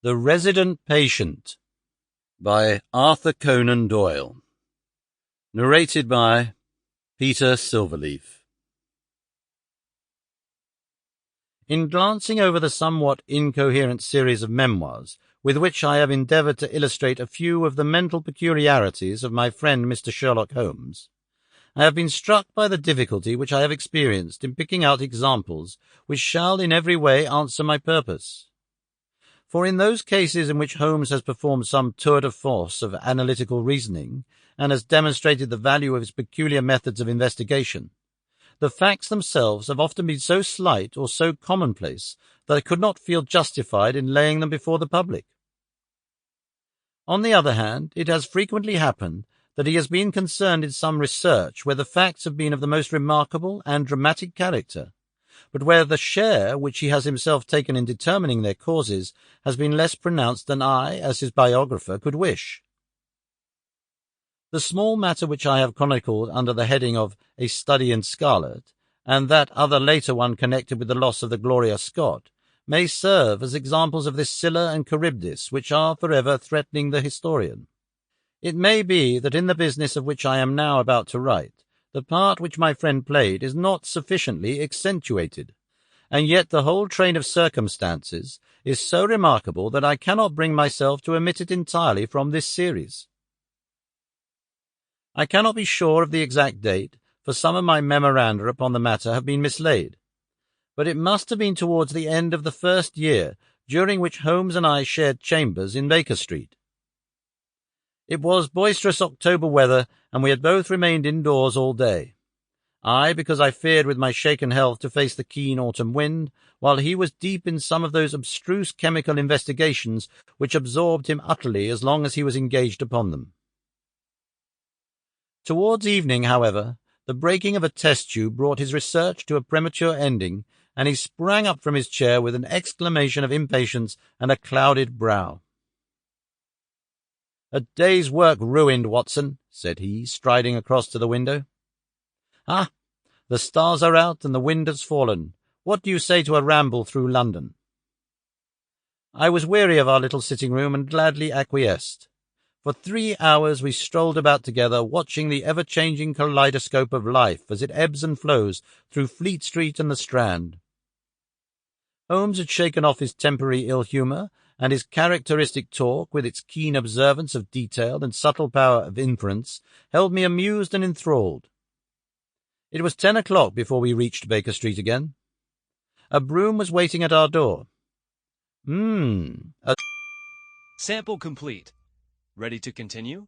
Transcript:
The Resident Patient by Arthur Conan Doyle. Narrated by Peter Silverleaf. In glancing over the somewhat incoherent series of memoirs with which I have endeavoured to illustrate a few of the mental peculiarities of my friend Mr. Sherlock Holmes, I have been struck by the difficulty which I have experienced in picking out examples which shall in every way answer my purpose. For in those cases in which Holmes has performed some tour de force of analytical reasoning, and has demonstrated the value of his peculiar methods of investigation, the facts themselves have often been so slight or so commonplace that I could not feel justified in laying them before the public. On the other hand, it has frequently happened that he has been concerned in some research where the facts have been of the most remarkable and dramatic character, but where the share which he has himself taken in determining their causes has been less pronounced than I, as his biographer, could wish. The small matter which I have chronicled under the heading of A Study in Scarlet, and that other later one connected with the loss of the Gloria Scott, may serve as examples of this Scylla and Charybdis which are forever threatening the historian. It may be that in the business of which I am now about to write, the part which my friend played is not sufficiently accentuated, and yet the whole train of circumstances is so remarkable that I cannot bring myself to omit it entirely from this series. I cannot be sure of the exact date, for some of my memoranda upon the matter have been mislaid, but it must have been towards the end of the first year during which Holmes and I shared chambers in Baker Street. It was boisterous October weather, and we had both remained indoors all day. I, because I feared with my shaken health to face the keen autumn wind, while he was deep in some of those abstruse chemical investigations which absorbed him utterly as long as he was engaged upon them. Towards evening, however, the breaking of a test tube brought his research to a premature ending, and he sprang up from his chair with an exclamation of impatience and a clouded brow. "A day's work ruined, Watson," said he, striding across to the window. "Ah, the stars are out and the wind has fallen. What do you say to a ramble through London?" I was weary of our little sitting-room and gladly acquiesced. For 3 hours we strolled about together, watching the ever-changing kaleidoscope of life as it ebbs and flows through Fleet Street and the Strand. Holmes had shaken off his temporary ill-humour, and his characteristic talk, with its keen observance of detail and subtle power of inference, held me amused and enthralled. It was 10 o'clock before we reached Baker Street again. A brougham was waiting at our door. Sample complete. Ready to continue?